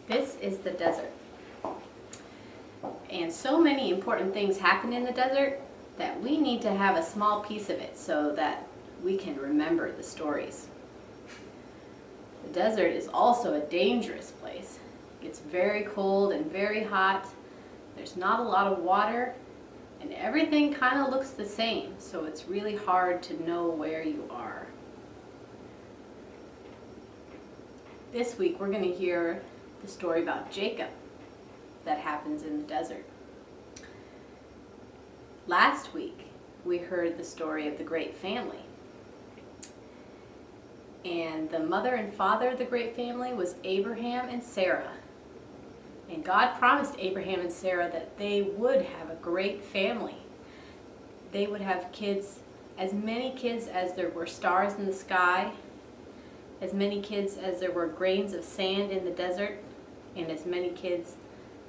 This is the desert. And so many important things happen in the desert that we need to have a small piece of it so that we can remember the stories. The desert is also a dangerous place. It gets very cold and very hot. There's not a lot of water, and everything kind of looks the same, so it's really hard to know where you are. This week we're going to hear the story about Jacob that happens in the desert. Last week we heard the story of the great family. And the mother and father of the great family was Abraham and Sarah. And God promised Abraham and Sarah that they would have a great family. They would have kids, as many kids as there were stars in the sky, as many kids as there were grains of sand in the desert, and as many kids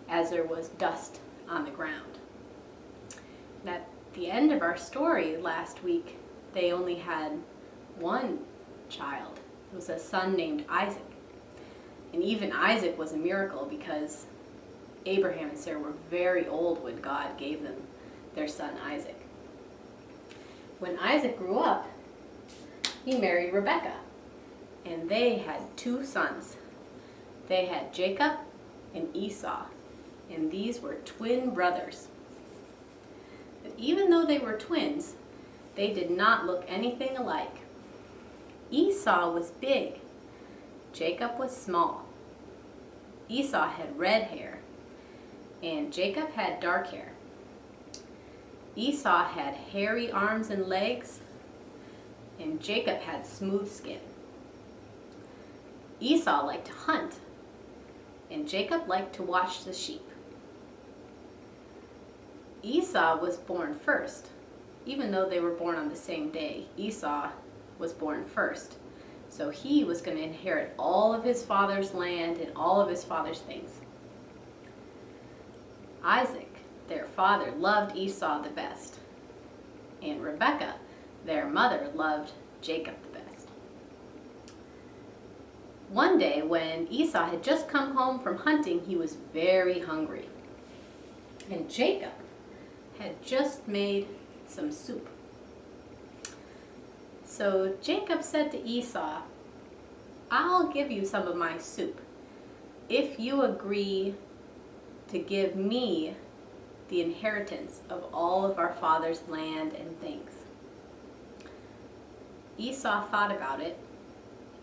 as there was dust on the ground. And at the end of our story last week, they only had one child. It was a son named Isaac. And even Isaac was a miracle because Abraham and Sarah were very old when God gave them their son Isaac. When Isaac grew up, he married Rebekah, and they had two sons. They had Jacob and Esau, and these were twin brothers. But even though they were twins, they did not look anything alike. Esau was big. Jacob was small. Esau had red hair, and Jacob had dark hair. Esau had hairy arms and legs, and Jacob had smooth skin. Esau liked to hunt, and Jacob liked to watch the sheep. Esau was born first. Even though they were born on the same day, Esau was born first. So he was going to inherit all of his father's land and all of his father's things. Isaac, their father, loved Esau the best. And Rebekah, their mother, loved Jacob the best. One day when Esau had just come home from hunting, he was very hungry. And Jacob had just made some soup. So Jacob said to Esau, "I'll give you some of my soup if you agree to give me the inheritance of all of our father's land and things." Esau thought about it,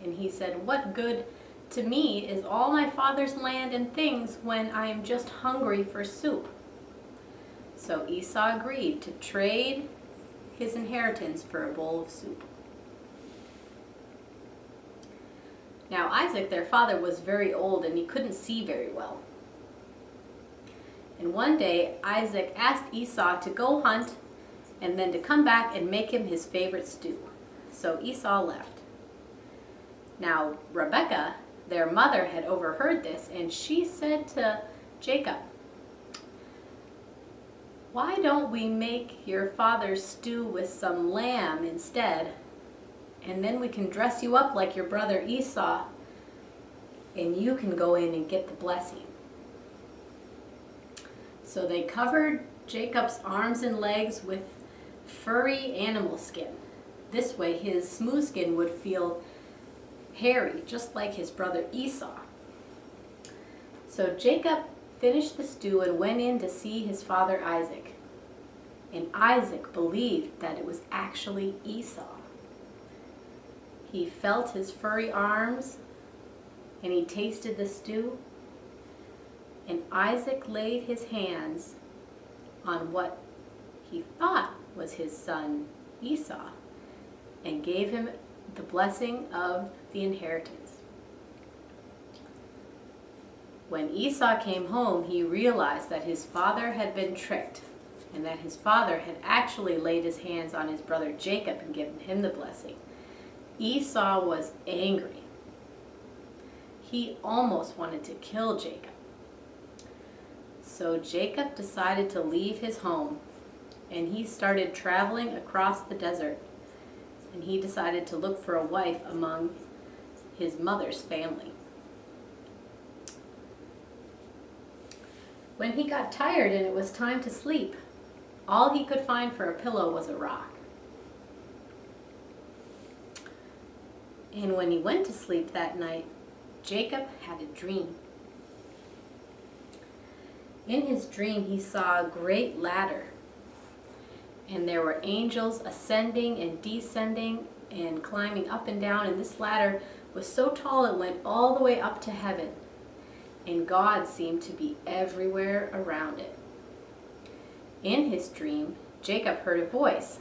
and he said, "What good to me is all my father's land and things when I am just hungry for soup?" So Esau agreed to trade his inheritance for a bowl of soup. Now Isaac, their father, was very old and he couldn't see very well. And one day Isaac asked Esau to go hunt and then to come back and make him his favorite stew. So Esau left. Now Rebekah, their mother, had overheard this, and she said to Jacob, "Why don't we make your father's stew with some lamb instead? And then we can dress you up like your brother Esau, and you can go in and get the blessing." So they covered Jacob's arms and legs with furry animal skin. This way his smooth skin would feel hairy, just like his brother Esau. So Jacob finished the stew and went in to see his father Isaac. And Isaac believed that it was actually Esau. He felt his furry arms, and he tasted the stew, and Isaac laid his hands on what he thought was his son Esau and gave him the blessing of the inheritance. When Esau came home, he realized that his father had been tricked and that his father had actually laid his hands on his brother Jacob and given him the blessing. Esau was angry. He almost wanted to kill Jacob. So Jacob decided to leave his home, and he started traveling across the desert, and he decided to look for a wife among his mother's family. When he got tired and it was time to sleep, all he could find for a pillow was a rock. And when he went to sleep that night, Jacob had a dream. In his dream, he saw a great ladder, and there were angels ascending and descending and climbing up and down, and this ladder was so tall it went all the way up to heaven, and God seemed to be everywhere around it. In his dream, Jacob heard a voice.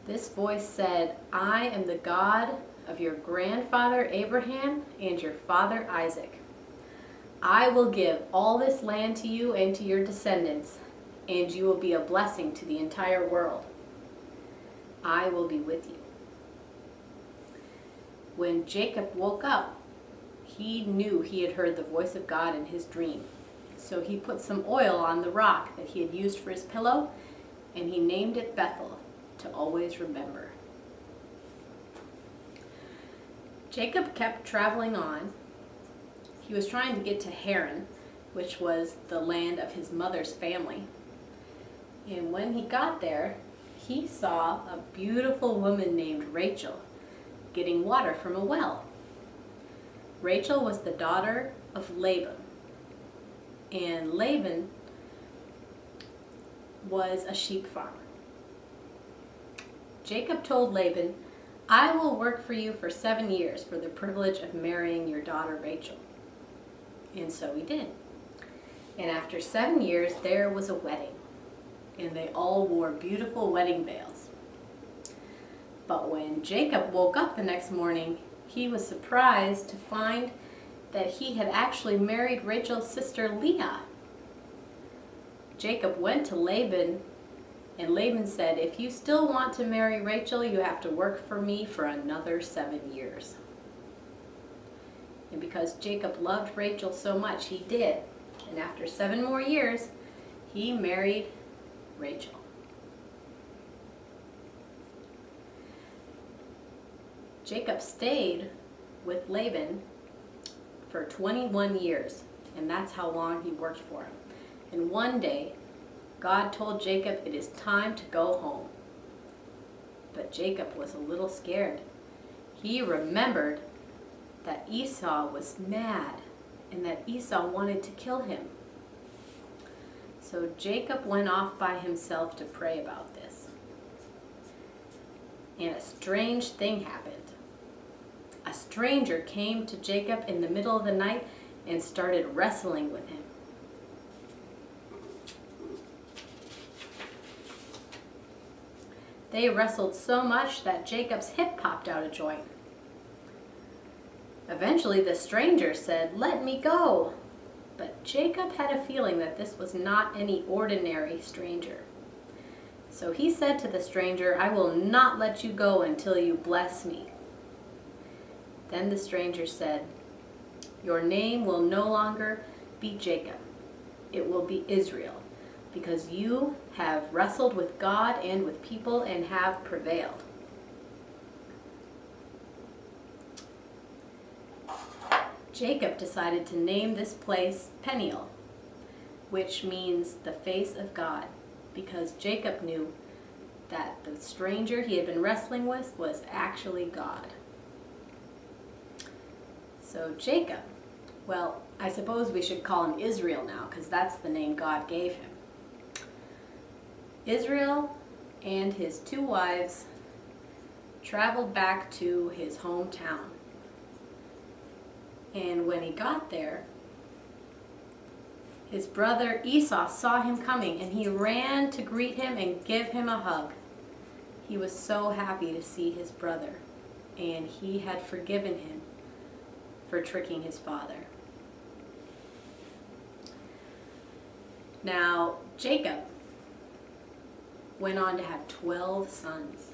This voice said, "I am the God of your grandfather Abraham and your father Isaac. I will give all this land to you and to your descendants, and you will be a blessing to the entire world. I will be with you." When Jacob woke up, he knew he had heard the voice of God in his dream. So he put some oil on the rock that he had used for his pillow, and he named it Bethel, to always remember. Jacob kept traveling on. He was trying to get to Haran, which was the land of his mother's family. And when he got there, he saw a beautiful woman named Rachel getting water from a well. Rachel was the daughter of Laban, and Laban was a sheep farmer. Jacob told Laban, "I will work for you for 7 years for the privilege of marrying your daughter Rachel." And so he did. And after 7 years, there was a wedding, and they all wore beautiful wedding veils. But when Jacob woke up the next morning, he was surprised to find that he had actually married Rachel's sister Leah. Jacob went to Laban, and Laban said, "If you still want to marry Rachel, you have to work for me for another 7 years." And because Jacob loved Rachel so much, he did. And after 7 more years, he married Rachel. Jacob stayed with Laban for 21 years, and that's how long he worked for him. And one day, God told Jacob, "It is time to go home." But Jacob was a little scared. He remembered that Esau was mad and that Esau wanted to kill him. So Jacob went off by himself to pray about this. And a strange thing happened. A stranger came to Jacob in the middle of the night and started wrestling with him. They wrestled so much that Jacob's hip popped out of joint. Eventually the stranger said, "Let me go." But Jacob had a feeling that this was not any ordinary stranger. So he said to the stranger, "I will not let you go until you bless me." Then the stranger said, "Your name will no longer be Jacob. It will be Israel, because you have wrestled with God and with people and have prevailed." Jacob decided to name this place Peniel, which means the face of God, because Jacob knew that the stranger he had been wrestling with was actually God. So Jacob, well, I suppose we should call him Israel now, because that's the name God gave him. Israel and his 2 wives traveled back to his hometown. And when he got there, his brother Esau saw him coming, and he ran to greet him and give him a hug. He was so happy to see his brother, and he had forgiven him for tricking his father. Now, Jacob went on to have 12 sons.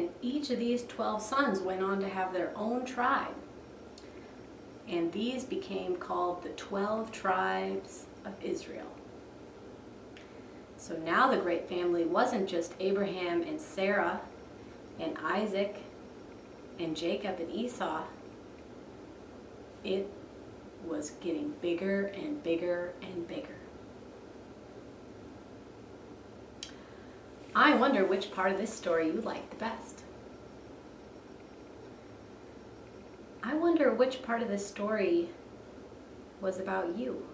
And each of these 12 sons went on to have their own tribe. And these became called the 12 tribes of Israel. So now the great family wasn't just Abraham and Sarah and Isaac and Jacob and Esau. It was getting bigger and bigger and bigger. I wonder which part of this story you like the best. I wonder which part of this story was about you.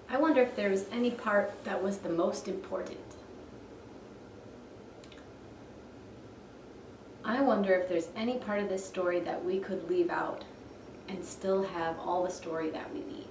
I wonder if there was any part that was the most important. I wonder if there's any part of this story that we could leave out and still have all the story that we need.